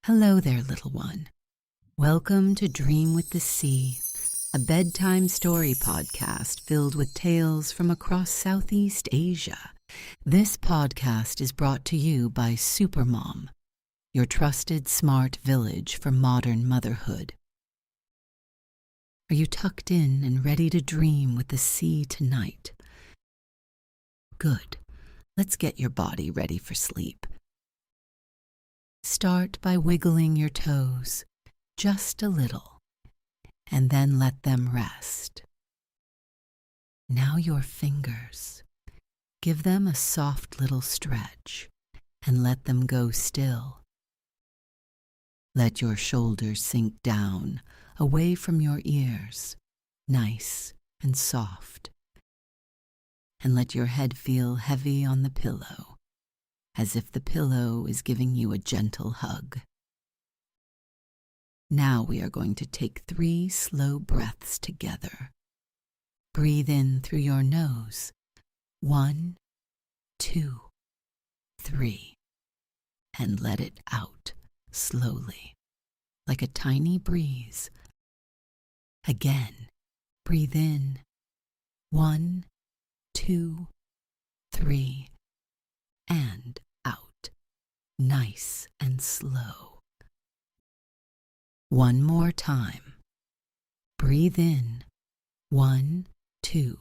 Hello there, little one. Welcome to Dream with the Sea, a bedtime story podcast filled with tales from across Southeast Asia. This podcast is brought to you by Supermom, your trusted smart village for modern motherhood. Are you tucked in and ready to dream with the sea tonight? Good. Let's get your body ready for sleep. Start by wiggling your toes, just a little, and then let them rest. Now your fingers. Give them a soft little stretch and let them go still. Let your shoulders sink down, away from your ears, nice and soft. And let your head feel heavy on the pillow, as if the pillow is giving you a gentle hug. Now we are going to take 3 slow breaths together. Breathe in through your nose. 1, 2, 3. And let it out slowly, like a tiny breeze. Again, breathe in. 1, 2, 3. And out, nice and slow. One more time. Breathe in. 1, 2,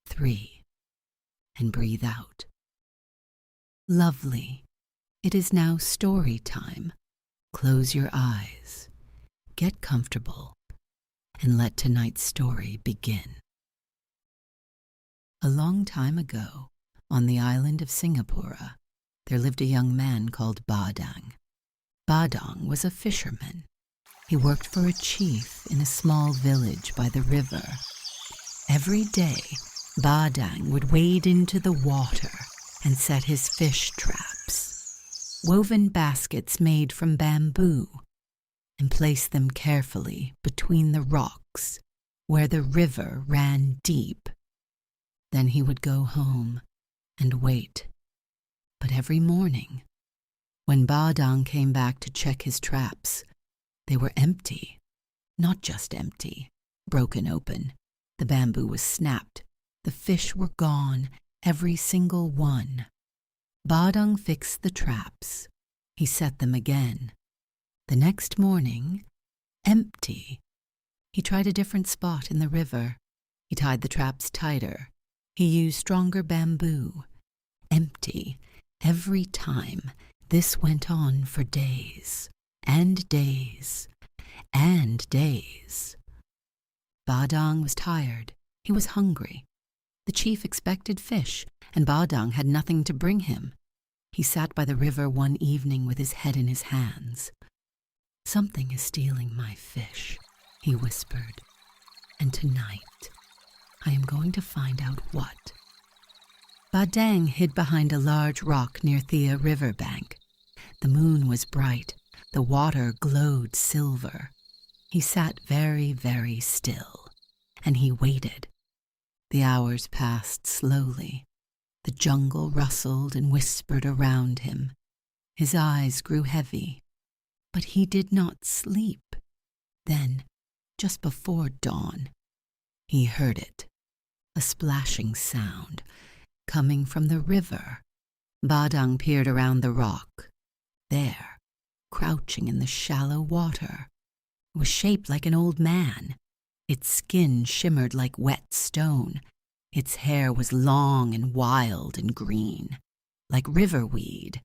3. And breathe out. Lovely. It is now story time. Close your eyes. Get comfortable. And let tonight's story begin. A long time ago, on the island of Singapore, there lived a young man called Badang. Badang was a fisherman. He worked for a chief in a small village by the river. Every day, Badang would wade into the water and set his fish traps, woven baskets made from bamboo, and place them carefully between the rocks where the river ran deep. Then he would go home and wait. But every morning, when Badang came back to check his traps, they were empty. Not just empty, broken open. The bamboo was snapped. The fish were gone, every single one. Badang fixed the traps. He set them again. The next morning, empty. He tried a different spot in the river. He tied the traps tighter. He used stronger bamboo. Empty. Every time. This went on for days, and days, and days. Badang was tired. He was hungry. The chief expected fish, and Badang had nothing to bring him. He sat by the river one evening with his head in his hands. "Something is stealing my fish," he whispered. "And tonight, I am going to find out what." Badang hid behind a large rock near the riverbank. The moon was bright. The water glowed silver. He sat very, very still, and he waited. The hours passed slowly. The jungle rustled and whispered around him. His eyes grew heavy, but he did not sleep. Then, just before dawn, he heard it, a splashing sound, coming from the river. Badang peered around the rock. There, crouching in the shallow water, was shaped like an old man. Its skin shimmered like wet stone. Its hair was long and wild and green, like riverweed,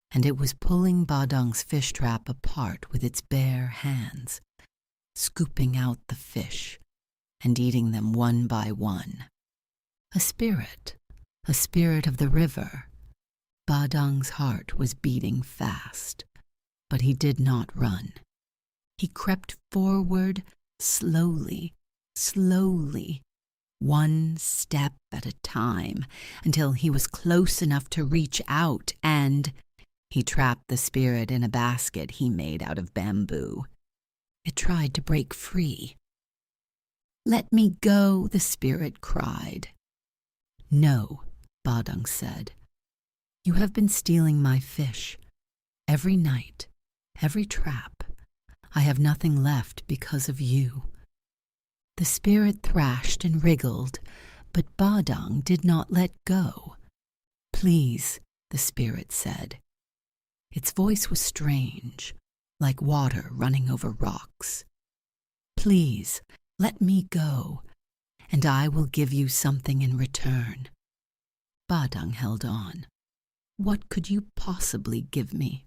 and it was pulling Badang's fish trap apart with its bare hands, scooping out the fish and eating them one by one. A spirit of the river. Badang's heart was beating fast, but he did not run. He crept forward slowly, slowly, one step at a time, until he was close enough to reach out, and he trapped the spirit in a basket he made out of bamboo. It tried to break free. "Let me go," the spirit cried. "No," Badang said. "You have been stealing my fish. Every night every trap. I have nothing left because of you." The spirit thrashed and wriggled, but Badang did not let go. "Please," the spirit said. Its voice was strange, like water running over rocks. "Please, let me go, and I will give you something in return." Badang held on. "What could you possibly give me?"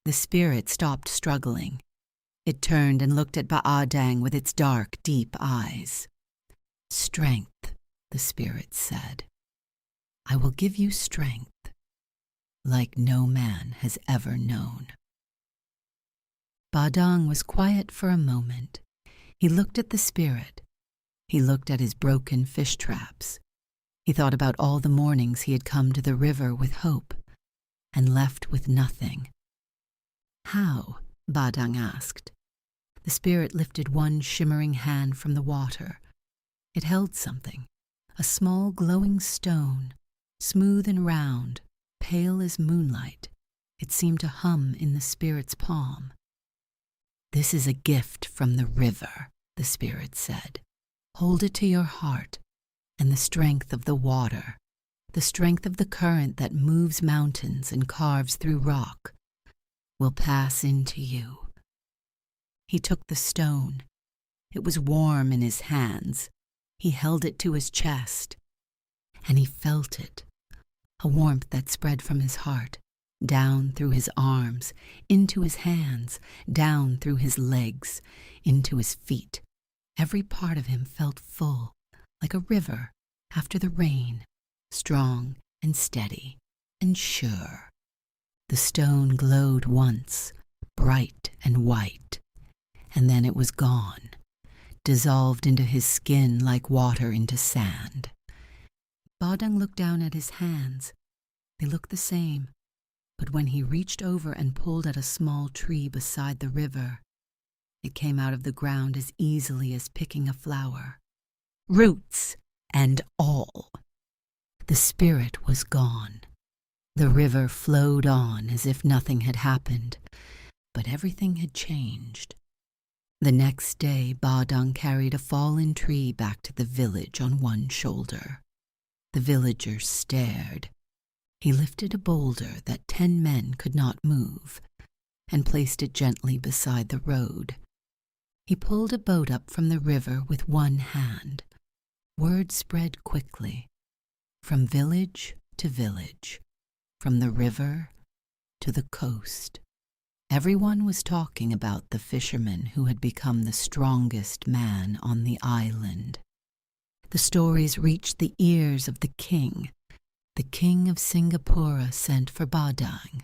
The spirit stopped struggling. It turned and looked at Badang with its dark, deep eyes. "Strength," the spirit said. "I will give you strength, like no man has ever known." Badang was quiet for a moment. He looked at the spirit. He looked at his broken fish traps. He thought about all the mornings he had come to the river with hope and left with nothing. "How?" Badang asked. The spirit lifted one shimmering hand from the water. It held something, a small glowing stone, smooth and round, pale as moonlight. It seemed to hum in the spirit's palm. "This is a gift from the river," the spirit said. "Hold it to your heart, and the strength of the water, the strength of the current that moves mountains and carves through rock, will pass into you." He took the stone. It was warm in his hands. He held it to his chest, and he felt it, a warmth that spread from his heart, down through his arms, into his hands, down through his legs, into his feet. Every part of him felt full, like a river after the rain, strong and steady and sure. The stone glowed once, bright and white, and then it was gone, dissolved into his skin like water into sand. Badang looked down at his hands. They looked the same, but when he reached over and pulled at a small tree beside the river, it came out of the ground as easily as picking a flower, roots and all. The spirit was gone. The river flowed on as if nothing had happened, but everything had changed. The next day, Badang carried a fallen tree back to the village on one shoulder. The villagers stared. He lifted a boulder that 10 men could not move and placed it gently beside the road. He pulled a boat up from the river with one hand. Word spread quickly, from village to village, from the river to the coast. Everyone was talking about the fisherman who had become the strongest man on the island. The stories reached the ears of the king. The king of Singapore sent for Badang.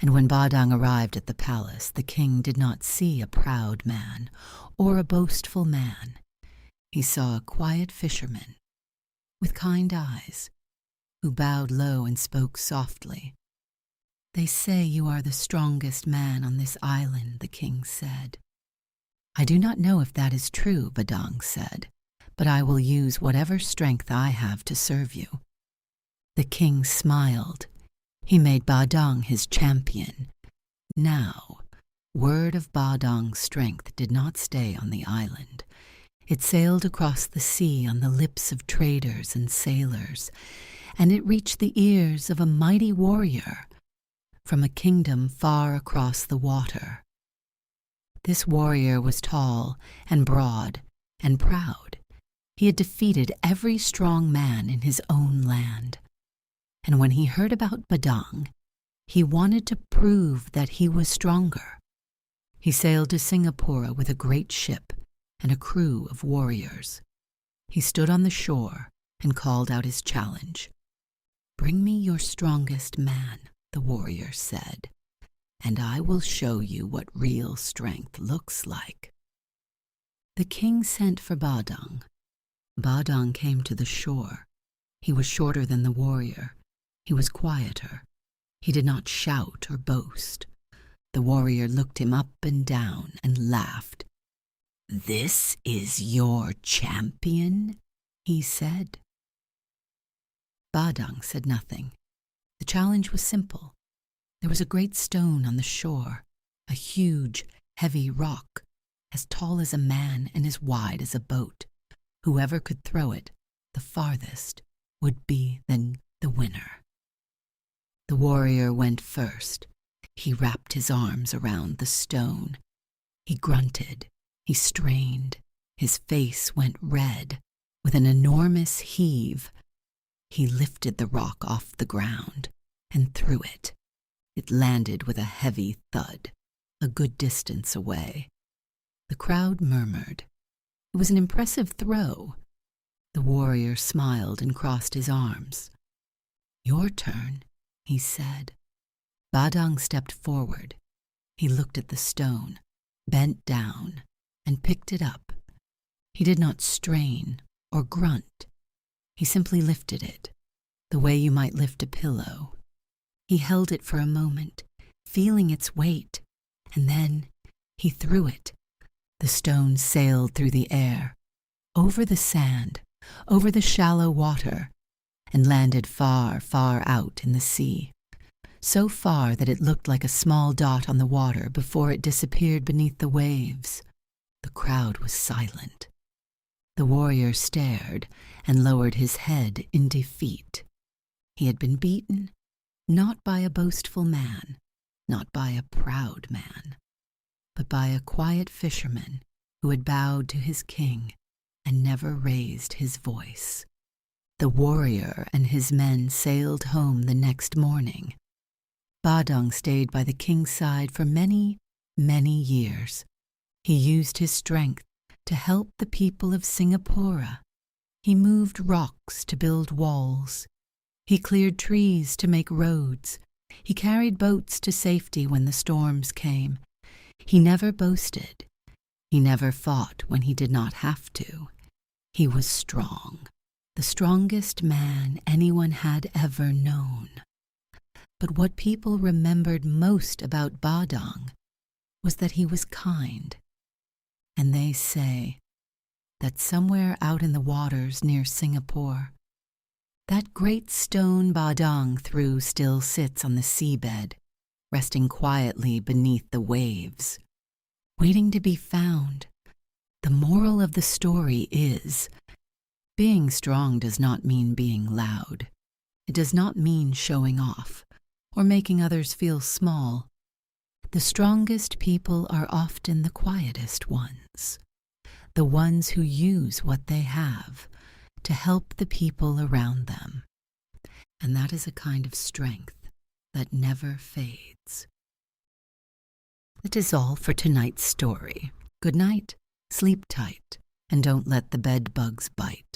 And when Badang arrived at the palace, the king did not see a proud man or a boastful man. He saw a quiet fisherman with kind eyes, who bowed low and spoke softly. "They say you are the strongest man on this island," the king said. "I do not know if that is true," Badang said, "but I will use whatever strength I have to serve you." The king smiled. He made Badang his champion. Now, word of Badang's strength did not stay on the island. It sailed across the sea on the lips of traders and sailors, and it reached the ears of a mighty warrior from a kingdom far across the water. This warrior was tall and broad and proud. He had defeated every strong man in his own land. And when he heard about Badang, he wanted to prove that he was stronger. He sailed to Singapore with a great ship and a crew of warriors. He stood on the shore and called out his challenge. "Bring me your strongest man," the warrior said, "and I will show you what real strength looks like." The king sent for Badang. Badang came to the shore. He was shorter than the warrior. He was quieter. He did not shout or boast. The warrior looked him up and down and laughed. "This is your champion?" he said. Badang said nothing. The challenge was simple. There was a great stone on the shore. a huge, heavy rock, as tall as a man and as wide as a boat. Whoever could throw it the farthest would be then the winner. The warrior went first. He wrapped his arms around the stone. He grunted. He strained. His face went red. With an enormous heave, he lifted the rock off the ground and threw it. It landed with a heavy thud, a good distance away. The crowd murmured. It was an impressive throw. The warrior smiled and crossed his arms. "Your turn," he said. Badang stepped forward. He looked at the stone, bent down, and picked it up. He did not strain or grunt. He simply lifted it, the way you might lift a pillow. He held it for a moment, feeling its weight, and then he threw it. The stone sailed through the air, over the sand, over the shallow water, and landed far, far out in the sea, so far that it looked like a small dot on the water before it disappeared beneath the waves. The crowd was silent. The warrior stared and lowered his head in defeat. He had been beaten, not by a boastful man, not by a proud man, but by a quiet fisherman who had bowed to his king and never raised his voice. The warrior and his men sailed home the next morning. Badang stayed by the king's side for many, many years. He used his strength to help the people of Singapore. He moved rocks to build walls. He cleared trees to make roads. He carried boats to safety when the storms came. He never boasted. He never fought when he did not have to. He was strong, the strongest man anyone had ever known. But what people remembered most about Badang was that he was kind. And they say that somewhere out in the waters near Singapore, that great stone Badang threw still sits on the seabed, resting quietly beneath the waves, waiting to be found. The moral of the story is, being strong does not mean being loud. It does not mean showing off or making others feel small. The strongest people are often the quietest ones, the ones who use what they have to help the people around them. And that is a kind of strength that never fades. That is all for tonight's story. Good night, sleep tight, and don't let the bed bugs bite.